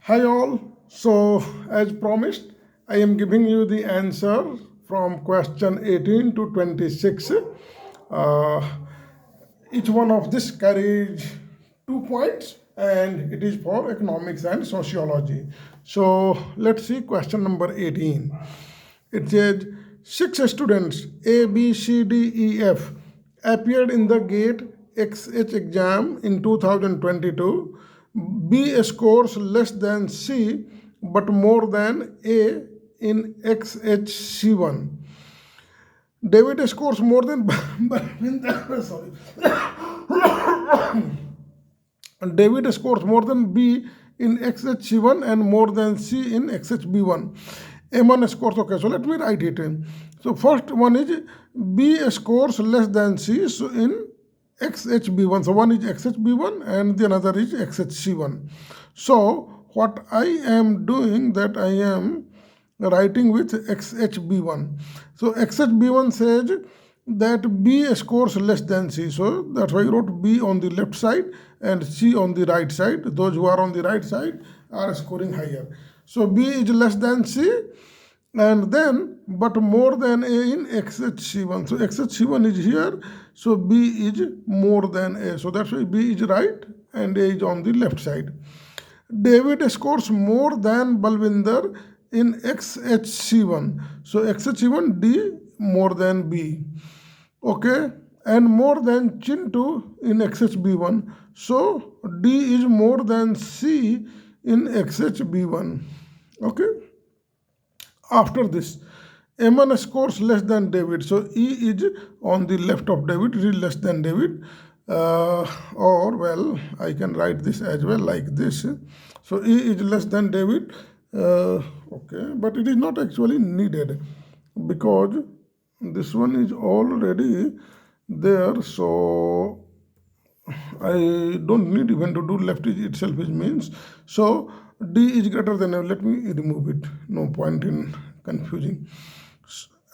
Hi all. So as promised, I am giving you the answer from question 18 to 26. Uh, each one of this carries 2 points and it is for economics and sociology. So let's see question number 18. It says six students A, B, C, D, E, F appeared in the GATE XH exam in 2022. B scores less than C but more than A in XHC1. David scores more than sorry. David scores more than B in XHC1 and more than C in XHB1. M1 scores, okay, so let me write it in. So first one is B scores less than C so in XHB1. So one is XHB1 and the another is XHC1. So what I am doing that I am writing with XHB1. So XHB1 says that B scores less than C. So that's why I wrote B on the left side and C on the right side. Those who are on the right side are scoring higher. So B is less than C and then but more than A in XHC1. So XHC1 is here. So B is more than A. So that's why B is right and A is on the left side. David scores more than Balwinder in XHC1. So XHC1 D more than B. Okay, and more than Chintu in XHB1. So D is more than C in XHB1. Okay. After this, M1 scores less than David. So E is on the left of David, it is less than David. Or well, I can write this as well like this. So E is less than David. Okay, but it is not actually needed because this one is already there. So I don't need even to do left is itself is means. So D is greater than F. Let me remove it. No point in confusing.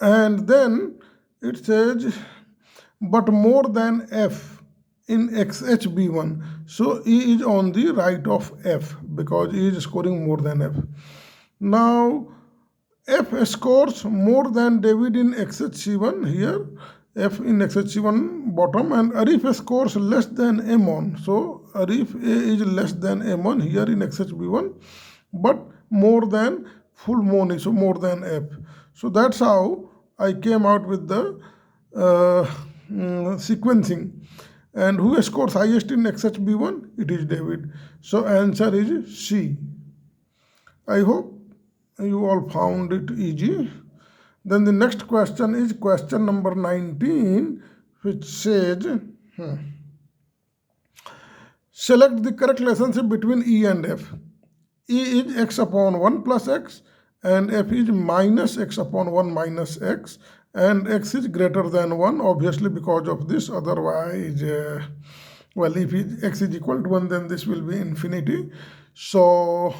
And then it says, but more than F in XHB1. So E is on the right of F because E is scoring more than F. Now F scores more than David in XHC1 here. F in XHC1 bottom and Arif scores less than M1. So Arif A is less than M1 here in XHB1 but more than full moon, so more than F. So that's how I came out with the sequencing. And who scores highest in XHB1? It is David. So answer is C. I hope you all found it easy. Then the next question is question number 19, which says, select the correct relationship between E and F. E is x upon 1 plus x and F is minus x upon 1 minus x and x is greater than 1 obviously because of this, otherwise well, if x is equal to 1 then this will be infinity. So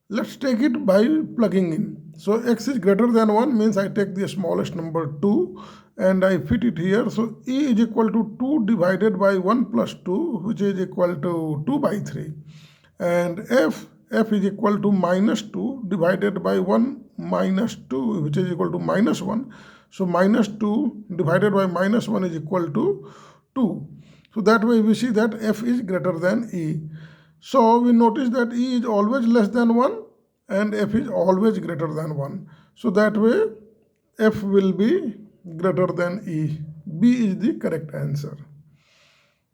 let's take it by plugging in. So x is greater than 1 means I take the smallest number 2 and I fit it here. So E is equal to 2 divided by 1 plus 2 which is equal to 2 by 3 and F is equal to minus 2 divided by 1 minus 2 which is equal to minus 1. So minus 2 divided by minus 1 is equal to 2. So that way we see that F is greater than E. So we notice that E is always less than 1 and F is always greater than 1. So that way F will be greater than E. B is the correct answer.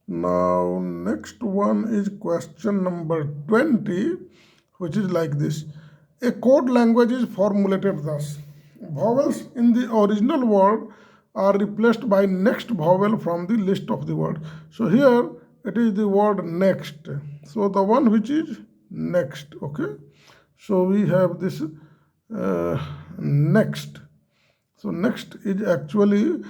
Now next one is question number 20, which is like this. A code language is formulated thus. Vowels in the original word are replaced by next vowel from the list of the word. So here it is the word next. So the one which is next, okay. So we have this next. So next is actually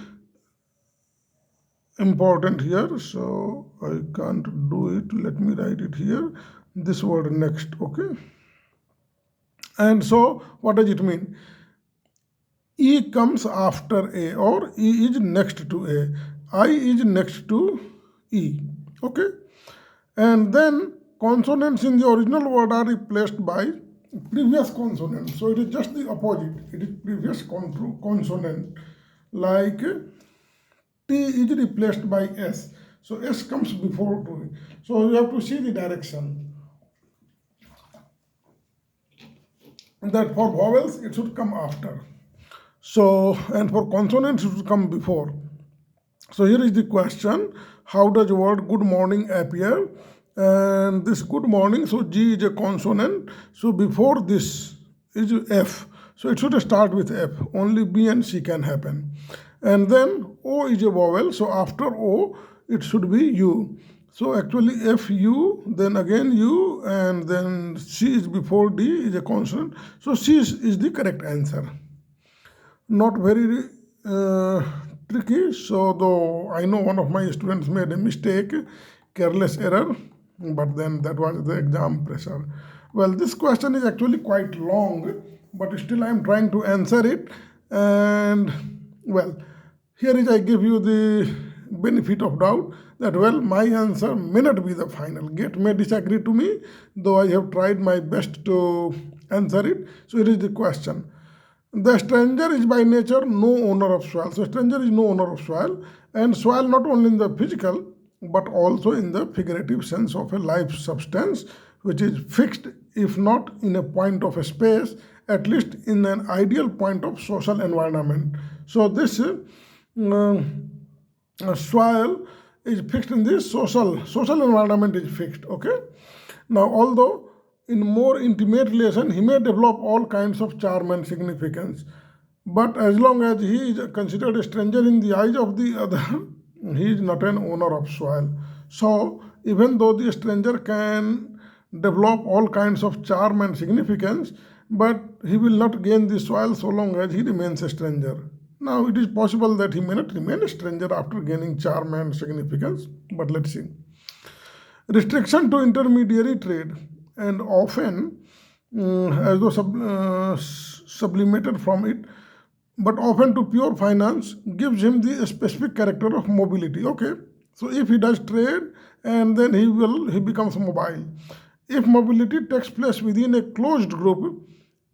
important here. So I can't do it. Let me write it here. This word next, okay. And so what does it mean? E comes after A or E is next to A. I is next to E, okay. And then consonants in the original word are replaced by previous consonant. So it is just the opposite. It is previous consonant. Like T is replaced by S. So S comes before T. So you have to see the direction. That for vowels it should come after. So, and for consonants it should come before. So here is the question: how does the word good morning appear? And this good morning, so G is a consonant. So before this is F. So it should start with F. Only B and C can happen. And then O is a vowel. So after O, it should be U. So actually F U, then again U, and then C is before D is a consonant. So C is the correct answer. Not very tricky. So though I know one of my students made a mistake, careless error, but then that was the exam pressure. Well, this question is actually quite long, but still I am trying to answer it. And well, here is I give you the benefit of doubt that well, my answer may not be the final. Gate may disagree to me, though I have tried my best to answer it. So here is the question: the stranger is by nature no owner of soil. So stranger is no owner of soil, and soil not only in the physical but also in the figurative sense of a life substance which is fixed, if not in a point of a space, at least in an ideal point of social environment. So this soil is fixed in this social environment is fixed. Okay. Now, although in more intimate relation he may develop all kinds of charm and significance, but as long as he is considered a stranger in the eyes of the other, he is not an owner of soil. So even though the stranger can develop all kinds of charm and significance, but he will not gain the soil so long as he remains a stranger. Now it is possible that he may not remain a stranger after gaining charm and significance, but let's see. Restriction to intermediary trade, and often as though sublimated from it, but often to pure finance, gives him the specific character of mobility. Okay, so if he does trade, and then he becomes mobile. If mobility takes place within a closed group,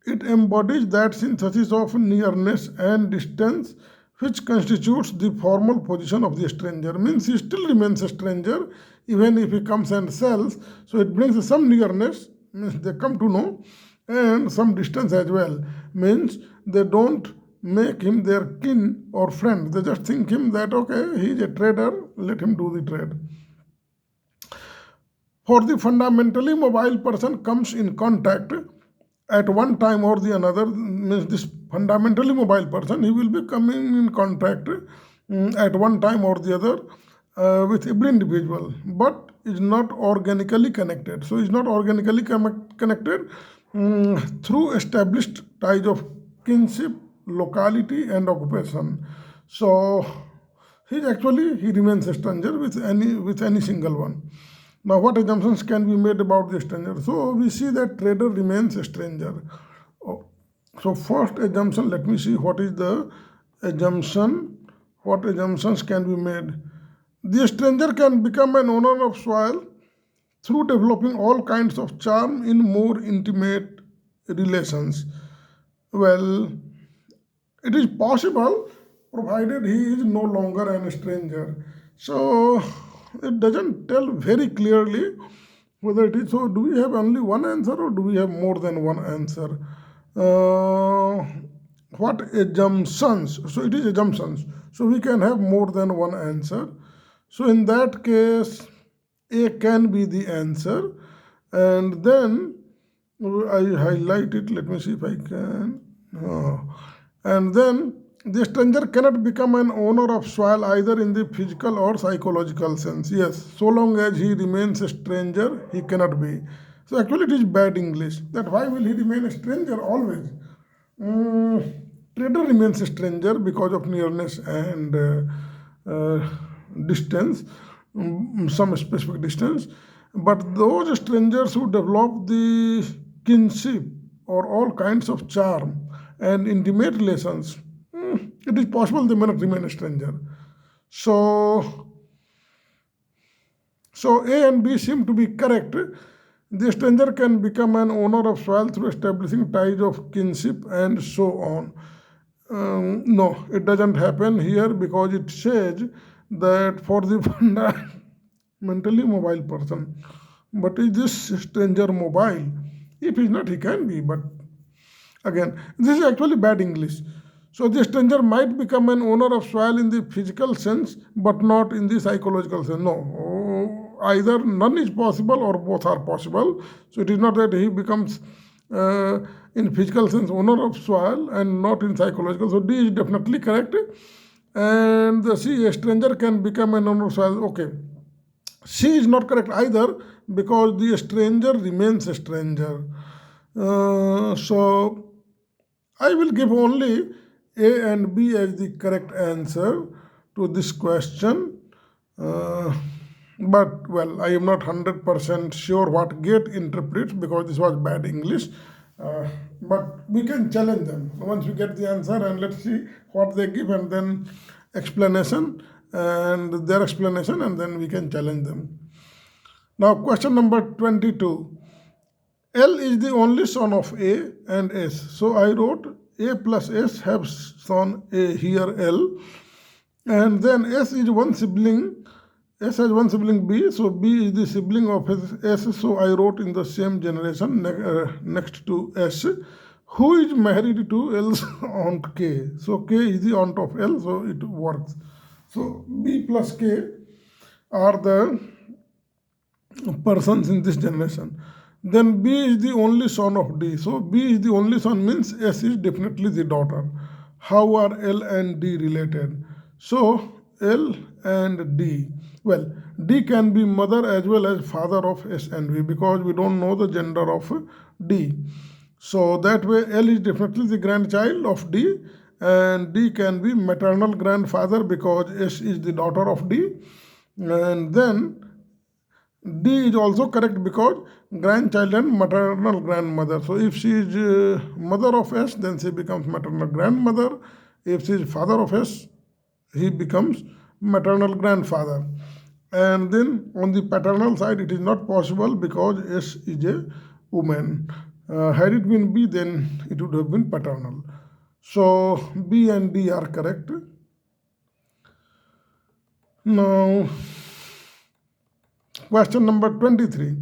it embodies that synthesis of nearness and distance which constitutes the formal position of the stranger. Means he still remains a stranger even if he comes and sells. So it brings some nearness, means they come to know, and some distance as well. Means they don't make him their kin or friend. They just think him that okay, he is a trader, let him do the trade. For the fundamentally mobile person comes in contact at one time or the another, means this fundamentally mobile person, he will be coming in contact at one time or the other with every individual, but is not organically connected. So is not organically connected through established ties of kinship, locality and occupation. So he remains a stranger with any single one. Now, what assumptions can be made about the stranger? So we see that trader remains a stranger. So first assumption, let me see what is the assumption. What assumptions can be made? The stranger can become an owner of soil through developing all kinds of charm in more intimate relations. Well, it is possible provided he is no longer a stranger. So it doesn't tell very clearly whether it is. So do we have only one answer or do we have more than one answer? What assumptions? So it is assumptions. So we can have more than one answer. So in that case, A can be the answer. And then I highlight it. Let me see if I can. And then the stranger cannot become an owner of soil either in the physical or psychological sense. Yes, so long as he remains a stranger, he cannot be. So actually it is bad English. That why will he remain a stranger always? Trader remains a stranger because of nearness and distance, some specific distance. But those strangers who develop the kinship or all kinds of charm and intimate relations, it is possible they may not remain a stranger. So A and B seem to be correct. The stranger can become an owner of soil through establishing ties of kinship and so on. No, it doesn't happen here because it says that for the fundamentally mobile person. But is this stranger mobile? If he's not, he can be. But again, this is actually bad English. So the stranger might become an owner of soil in the physical sense, but not in the psychological sense. No, either none is possible or both are possible. So it is not that he becomes in physical sense owner of soil and not in psychological. So D is definitely correct. And the C, a stranger can become an owner of soil. Okay. C is not correct either because the stranger remains a stranger. So I will give only A and B as the correct answer to this question. Uh, but well, I am not 100% sure what GATE interprets because this was bad English. But we can challenge them once we get the answer, and let's see what they give, and then explanation and their explanation, and then we can challenge them. Now, question number 22. L is the only son of A and S. So I wrote A plus S have son A here L. And then S is one sibling. S has one sibling B. So B is the sibling of S. So I wrote in the same generation next to S. Who is married to L's aunt K? So K is the aunt of L. So it works. So B plus K are the persons in this generation. Then B is the only son of D. So B is the only son means S is definitely the daughter. How are L and D related? So L and D. Well, D can be mother as well as father of S and V because we don't know the gender of D. So that way L is definitely the grandchild of D, and D can be maternal grandfather because S is the daughter of D. And then D is also correct because grandchild and maternal grandmother. So if she is mother of S, then she becomes maternal grandmother. If she is father of S, he becomes maternal grandfather. And then on the paternal side, it is not possible because S is a woman. Had it been B, then it would have been paternal. So B and D are correct. Now, question number 23.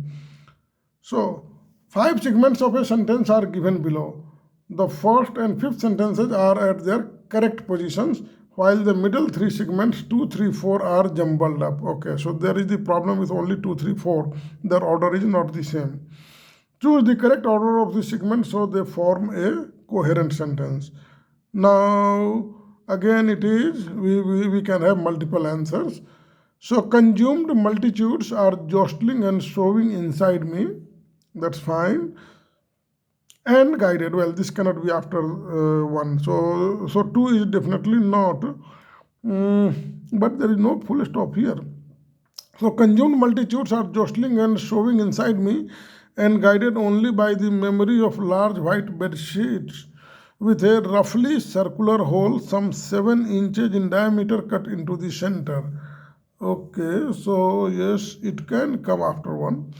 So, 5 segments of a sentence are given below. The first and fifth sentences are at their correct positions, while the middle 3 segments 2, 3, 4 are jumbled up. Okay, so there is the problem with only 2, 3, 4. Their order is not the same. Choose the correct order of the segment so they form a coherent sentence. Now, again it is, we can have multiple answers. So consumed multitudes are jostling and shoving inside me. That's fine. And guided. Well, this cannot be after 1. So 2 is definitely not. But there is no full stop here. So consumed multitudes are jostling and shoving inside me, and guided only by the memory of large white bed sheets with a roughly circular hole some 7 inches in diameter cut into the center. Okay, so yes, it can come after 1.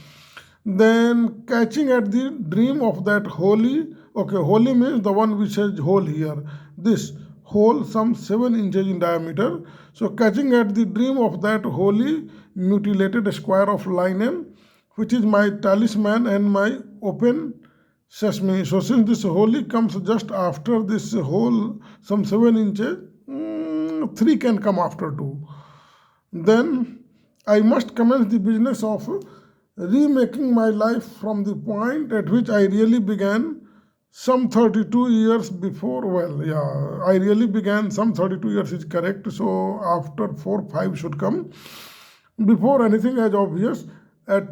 Then catching at the dream of that holy, okay, holy means the one which has hole here. This hole some 7 inches in diameter. So catching at the dream of that holy mutilated square of linen, which is my talisman and my open sesame. So since this holy comes just after this hole some 7 inches, 3 can come after 2. Then I must commence the business of remaking my life from the point at which I really began some 32 years before. Well, yeah, I really began some 32 years is correct. So after 4, 5 should come. Before anything as obvious at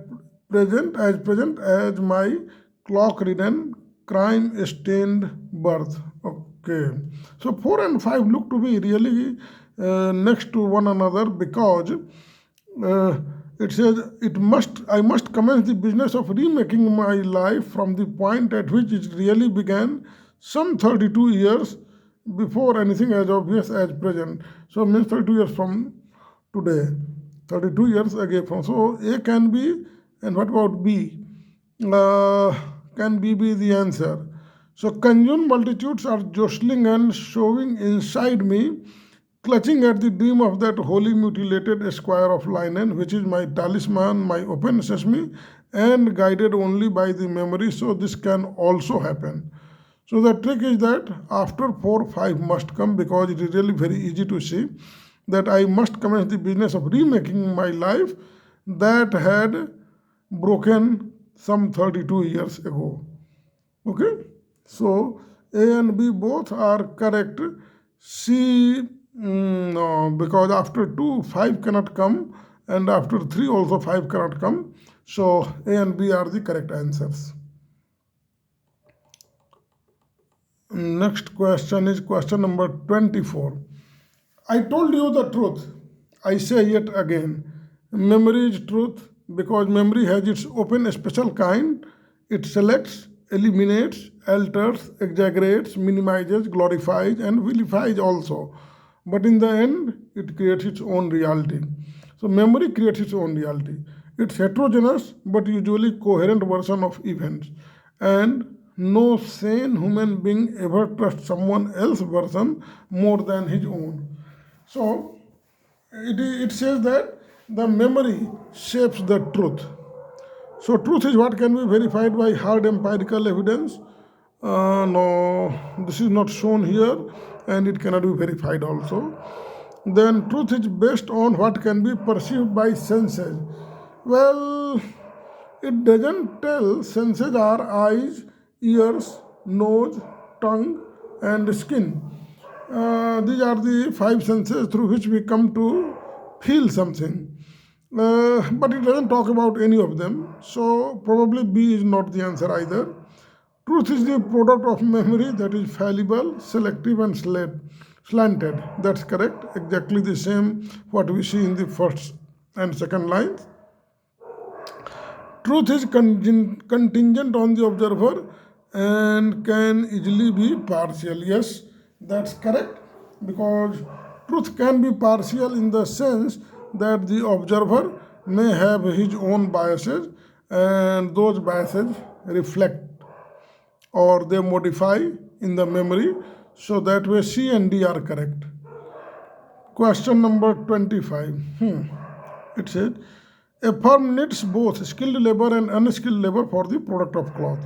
present as my clock-ridden, crime-stained birth. Okay. So 4 and 5 look to be really next to one another because it says I must commence the business of remaking my life from the point at which it really began some 32 years before anything as obvious as present. So means 32 years from today, 32 years ago from. So A can be, and what about B? uh, can be the answer. So conjunct multitudes are jostling and shoving inside me, clutching at the dream of that wholly mutilated square of linen, which is my talisman, my open sesame, and guided only by the memory. So this can also happen. So the trick is that after 4, 5 must come, because it is really very easy to see that I must commence the business of remaking my life that had broken some 32 years ago. Okay, so A and B both are correct. C, no, because after 2, 5 cannot come, and after 3 also 5 cannot come. So A and B are the correct answers. Next question is question number 24. I told you the truth. I say it again. Memory is truth because memory has its open special kind. It selects, eliminates, alters, exaggerates, minimizes, glorifies, and vilifies also. But in the end, it creates its own reality. So memory creates its own reality. It's heterogeneous but usually coherent version of events. And no sane human being ever trusts someone else's version more than his own. So it says that the memory shapes the truth. So truth is what can be verified by hard empirical evidence. No, this is not shown here, and it cannot be verified also. Then truth is based on what can be perceived by senses. Well, it doesn't tell. Senses are eyes, ears, nose, tongue, and skin. These are the 5 senses through which we come to feel something. But it doesn't talk about any of them, so probably B is not the answer either. Truth is the product of memory that is fallible, selective, and slanted. That's correct. Exactly the same what we see in the first and second lines. Truth is contingent on the observer and can easily be partial. Yes, that's correct, because truth can be partial in the sense that the observer may have his own biases, and those biases reflect or they modify in the memory. So that way C and D are correct. Question number 25. It says, a firm needs both skilled labor and unskilled labor for the product of cloth.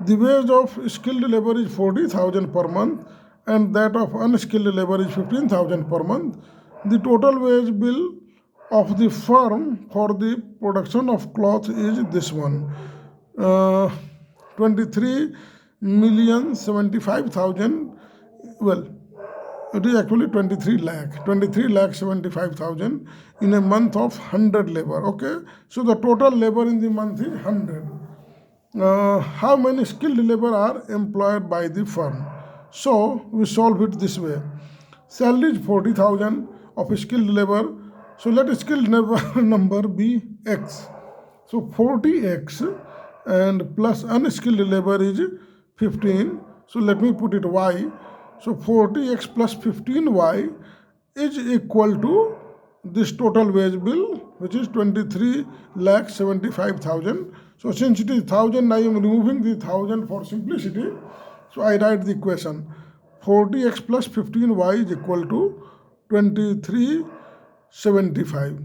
The wage of skilled labor is 40,000 per month, and that of unskilled labor is 15,000 per month. The total wage bill of the firm for the production of cloth is this one. 23,075,000. Well, it is actually 23 lakh 75,000 in a month of 100 labor. Okay, so the total labor in the month is 100. How many skilled labor are employed by the firm? So we solve it this way. Salary is 40,000 of skilled labor. So let skilled labor number be X. So 40X and plus unskilled labor is 15. So let me put it Y. So 40X plus 15Y is equal to this total wage bill, which is 23,75,000. So since it is 1,000, I am removing the 1,000 for simplicity. So I write the equation. 40X plus 15Y is equal to 2375.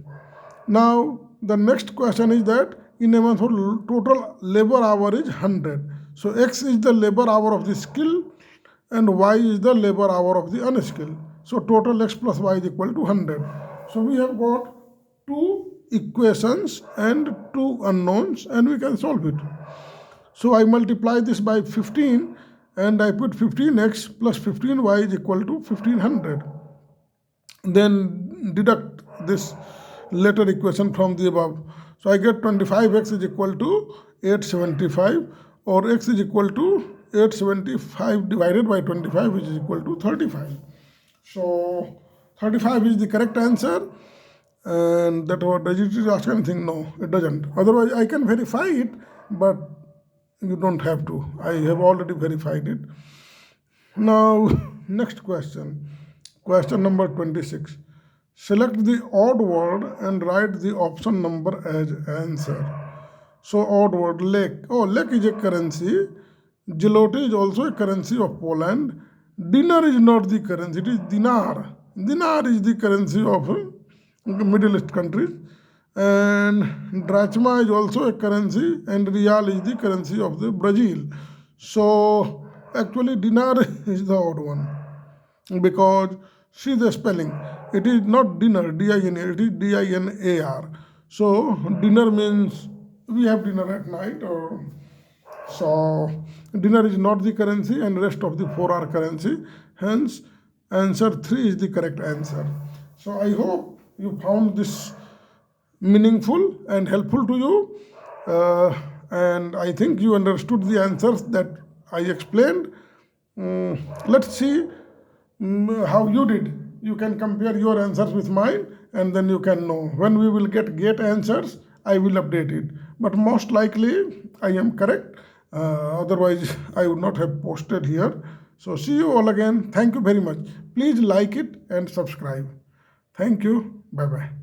Now the next question is that in a month total labor hour is 100. So X is the labor hour of the skilled and Y is the labor hour of the unskilled. So total X plus Y is equal to 100. So we have got 2 equations and 2 unknowns, and we can solve it. So I multiply this by 15 and I put 15x plus 15y is equal to 1500. Then deduct this later equation from the above. So I get 25x is equal to 875, or x is equal to 875 divided by 25, which is equal to 35. So 35 is the correct answer. And that what does it ask anything? No, it doesn't. Otherwise I can verify it, but you don't have to. I have already verified it. Now next question. Question number 26. Select the odd word and write the option number as answer. So odd word, lek. Oh, lek is a currency. Zloty is also a currency of Poland. Dinar is not the currency, it is dinar. Dinar is the currency of Middle East countries. And drachma is also a currency, and real is the currency of the Brazil. So actually dinar is the odd one, because see the spelling. It is not dinner, D-I-N-A, it is D-I-N-A-R. So dinner means we have dinner at night, or so dinner is not the currency, and rest of the four are currency. Hence, answer 3 is the correct answer. So I hope you found this meaningful and helpful to you. And I think you understood the answers that I explained. Let's see how you did. You can compare your answers with mine, and then you can know. When we will get answers, I will update it. But most likely, I am correct. Otherwise, I would not have posted here. So, see you all again. Thank you very much. Please like it and subscribe. Thank you. Bye bye.